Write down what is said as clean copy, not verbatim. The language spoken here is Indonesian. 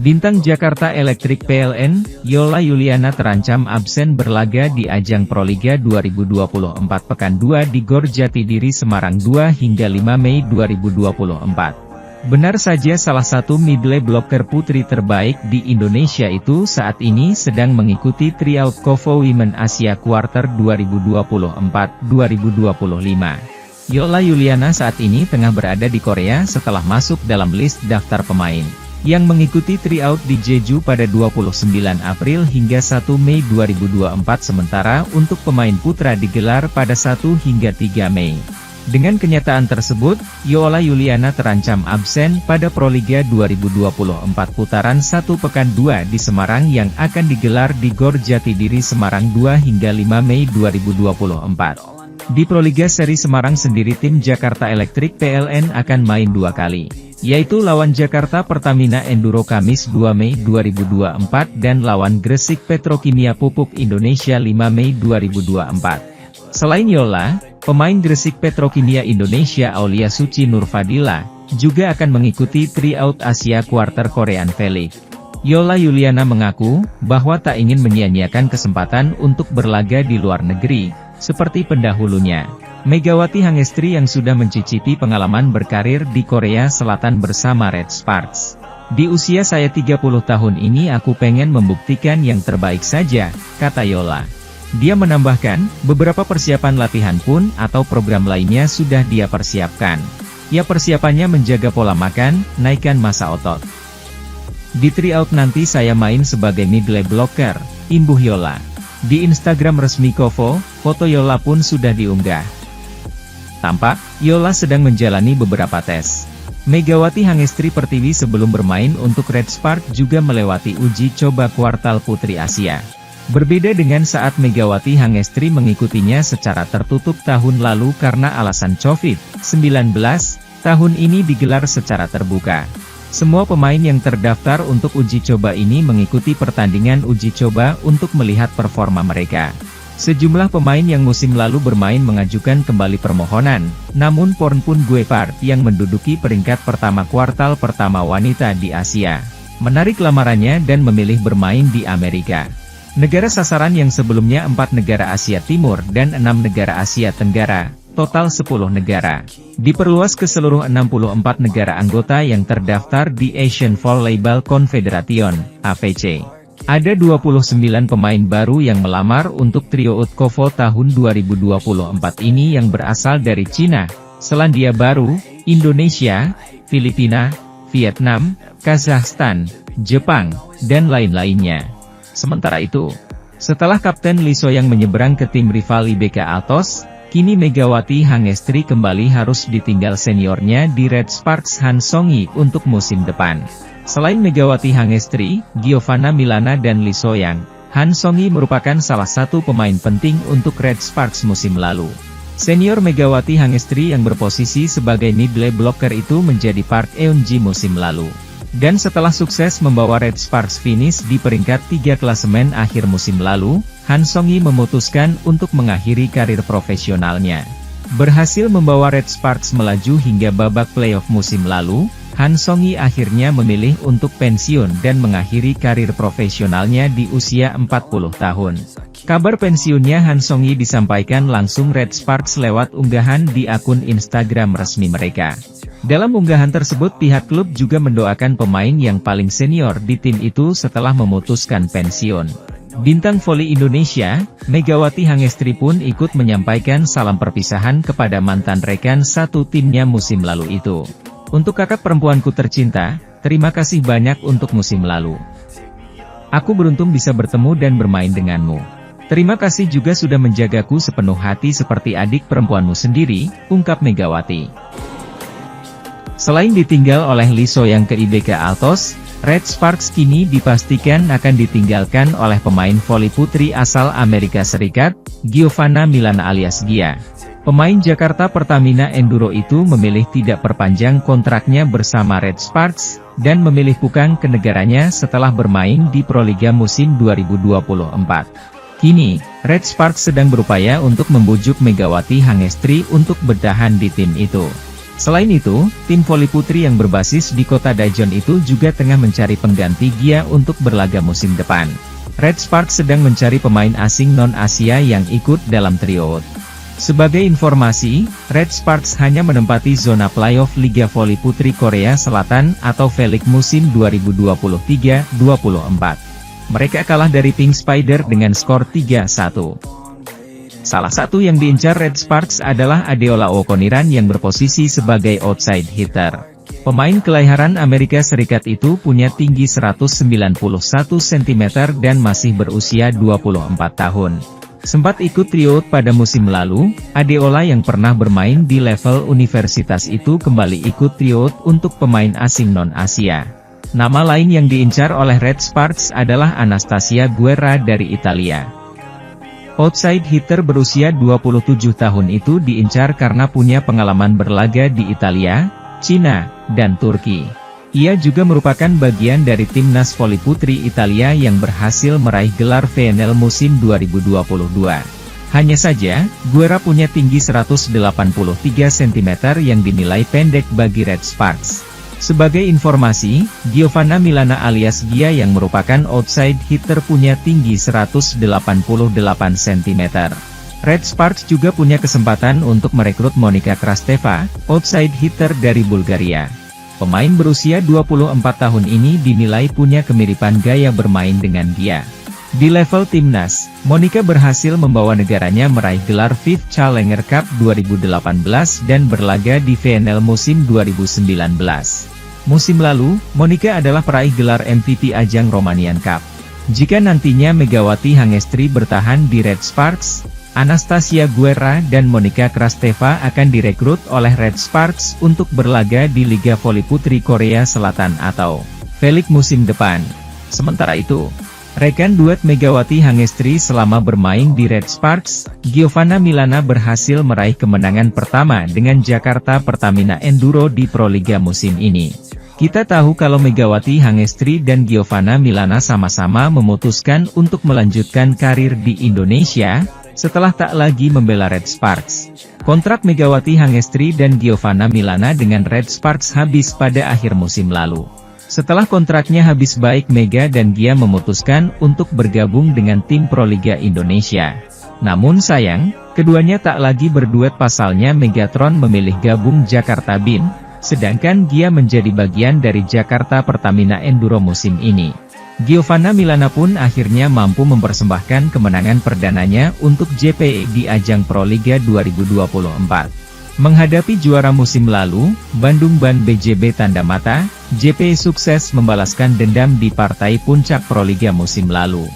Bintang Jakarta Electric PLN, Yola Yuliana terancam absen berlaga di ajang Proliga 2024 Pekan 2 di Gor Jatidiri Semarang 2 hingga 5 Mei 2024. Benar saja, salah satu middle blocker putri terbaik di Indonesia itu saat ini sedang mengikuti tryout KOFO Women Asia Quarter 2024-2025. Yola Yuliana saat ini tengah berada di Korea setelah masuk dalam list daftar pemain yang mengikuti tryout di Jeju pada 29 April hingga 1 Mei 2024, sementara untuk pemain putra digelar pada 1 hingga 3 Mei. Dengan kenyataan tersebut, Yola Yuliana terancam absen pada Proliga 2024 putaran 1 Pekan 2 di Semarang yang akan digelar di Gor Jatidiri Semarang 2 hingga 5 Mei 2024. Di Proliga Seri Semarang sendiri tim Jakarta Electric PLN akan main 2 kali, yaitu lawan Jakarta Pertamina Enduro Kamis 2 Mei 2024 dan lawan Gresik Petrokimia Pupuk Indonesia 5 Mei 2024. Selain Yola, pemain Gresik Petrokimia Indonesia Aulia Suci Nurfadila juga akan mengikuti tryout Asia Quarter Korean Felix. Yola Yuliana mengaku bahwa tak ingin menyia-nyiakan kesempatan untuk berlaga di luar negeri seperti pendahulunya. Megawati Hangestri yang sudah mencicipi pengalaman berkarir di Korea Selatan bersama Red Sparks. Di usia saya 30 tahun ini aku pengen membuktikan yang terbaik saja, kata Yola. Dia menambahkan, beberapa persiapan latihan pun atau program lainnya sudah dia persiapkan. Ya, persiapannya menjaga pola makan, naikkan massa otot. Di tryout nanti saya main sebagai middle blocker, imbuh Yola. Di Instagram resmi KOFO, foto Yola pun sudah diunggah. Tampak, Yola sedang menjalani beberapa tes. Megawati Hangestri Pertiwi sebelum bermain untuk Red Spark juga melewati uji coba kuartal Putri Asia. Berbeda dengan saat Megawati Hangestri mengikutinya secara tertutup tahun lalu karena alasan COVID-19, tahun ini digelar secara terbuka. Semua pemain yang terdaftar untuk uji coba ini mengikuti pertandingan uji coba untuk melihat performa mereka. Sejumlah pemain yang musim lalu bermain mengajukan kembali permohonan, namun Pornpun Guepard yang menduduki peringkat pertama kuartal pertama wanita di Asia, menarik lamarannya dan memilih bermain di Amerika. Negara sasaran yang sebelumnya 4 negara Asia Timur dan 6 negara Asia Tenggara, total 10 negara, diperluas ke seluruh 64 negara anggota yang terdaftar di Asian Volleyball Confederation, AVC. Ada 29 pemain baru yang melamar untuk tryout KOFO tahun 2024 ini yang berasal dari Cina, Selandia Baru, Indonesia, Filipina, Vietnam, Kazakhstan, Jepang, dan lain-lainnya. Sementara itu, setelah Kapten Lee Soyang menyeberang ke tim rival IBK Altos, kini Megawati Hangestri kembali harus ditinggal seniornya di Red Sparks Han Song-yi untuk musim depan. Selain Megawati Hangestri, Giovanna Milana dan Lee Soyang, Han Song-yi merupakan salah satu pemain penting untuk Red Sparks musim lalu. Senior Megawati Hangestri yang berposisi sebagai middle blocker itu menjadi Park Eun-ji musim lalu. Dan setelah sukses membawa Red Sparks finish di peringkat 3 klasemen akhir musim lalu, Han Song-yi memutuskan untuk mengakhiri karir profesionalnya. Berhasil membawa Red Sparks melaju hingga babak playoff musim lalu, Han Song-yi akhirnya memilih untuk pensiun dan mengakhiri karir profesionalnya di usia 40 tahun. Kabar pensiunnya Han Song-yi disampaikan langsung Red Sparks lewat unggahan di akun Instagram resmi mereka. Dalam unggahan tersebut pihak klub juga mendoakan pemain yang paling senior di tim itu setelah memutuskan pensiun. Bintang voli Indonesia, Megawati Hangestri pun ikut menyampaikan salam perpisahan kepada mantan rekan satu timnya musim lalu itu. Untuk kakak perempuanku tercinta, terima kasih banyak untuk musim lalu. Aku beruntung bisa bertemu dan bermain denganmu. Terima kasih juga sudah menjagaku sepenuh hati seperti adik perempuanmu sendiri, ungkap Megawati. Selain ditinggal oleh Lee Soyang ke IBK Altos, Red Sparks kini dipastikan akan ditinggalkan oleh pemain voli putri asal Amerika Serikat, Giovanna Milana alias Gia. Pemain Jakarta Pertamina Enduro itu memilih tidak perpanjang kontraknya bersama Red Sparks, dan memilih pulang ke negaranya setelah bermain di Proliga musim 2024. Kini, Red Sparks sedang berupaya untuk membujuk Megawati Hangestri untuk bertahan di tim itu. Selain itu, tim voli putri yang berbasis di kota Daejeon itu juga tengah mencari pengganti Gia untuk berlaga musim depan. Red Sparks sedang mencari pemain asing non-Asia yang ikut dalam tryout. Sebagai informasi, Red Sparks hanya menempati zona playoff Liga Voli Putri Korea Selatan atau V-League musim 2023-24. Mereka kalah dari Pink Spider dengan skor 3-1. Salah satu yang diincar Red Sparks adalah Adeola Okoniran yang berposisi sebagai outside hitter. Pemain kelahiran Amerika Serikat itu punya tinggi 191 cm dan masih berusia 24 tahun. Sempat ikut tryout pada musim lalu, Adeola yang pernah bermain di level universitas itu kembali ikut tryout untuk pemain asing non-Asia. Nama lain yang diincar oleh Red Sparks adalah Anastasia Guerra dari Italia. Outside hitter berusia 27 tahun itu diincar karena punya pengalaman berlaga di Italia, Cina, dan Turki. Ia juga merupakan bagian dari timnas voli putri Italia yang berhasil meraih gelar VNL musim 2022. Hanya saja, Guerra punya tinggi 183 cm yang dinilai pendek bagi Red Sparks. Sebagai informasi, Giovanna Milana alias Gia yang merupakan outside hitter punya tinggi 188 cm. Red Sparks juga punya kesempatan untuk merekrut Monika Krasteva, outside hitter dari Bulgaria. Pemain berusia 24 tahun ini dinilai punya kemiripan gaya bermain dengan Gia. Di level timnas, Monika berhasil membawa negaranya meraih gelar FIF Challenger Cup 2018 dan berlaga di VNL musim 2019. Musim lalu, Monika adalah peraih gelar MVP ajang Romanian Cup. Jika nantinya Megawati Hangestri bertahan di Red Sparks, Anastasia Guerra dan Monika Krasteva akan direkrut oleh Red Sparks untuk berlaga di Liga Voli Putri Korea Selatan atau V-League musim depan. Sementara itu, rekan duet Megawati Hangestri selama bermain di Red Sparks, Giovanna Milana berhasil meraih kemenangan pertama dengan Jakarta Pertamina Enduro di Proliga musim ini. Kita tahu kalau Megawati Hangestri dan Giovanna Milana sama-sama memutuskan untuk melanjutkan karir di Indonesia, setelah tak lagi membela Red Sparks. Kontrak Megawati Hangestri dan Giovanna Milana dengan Red Sparks habis pada akhir musim lalu. Setelah kontraknya habis baik Mega dan Gia memutuskan untuk bergabung dengan tim Proliga Indonesia. Namun sayang, keduanya tak lagi berduet pasalnya Megatron memilih gabung Jakarta BIN, sedangkan Gia menjadi bagian dari Jakarta Pertamina Enduro musim ini. Giovanna Milana pun akhirnya mampu mempersembahkan kemenangan perdananya untuk JPE di ajang Proliga 2024. Menghadapi juara musim lalu, Bandung Ban BJB tanda mata, JPE sukses membalaskan dendam di partai puncak Proliga musim lalu.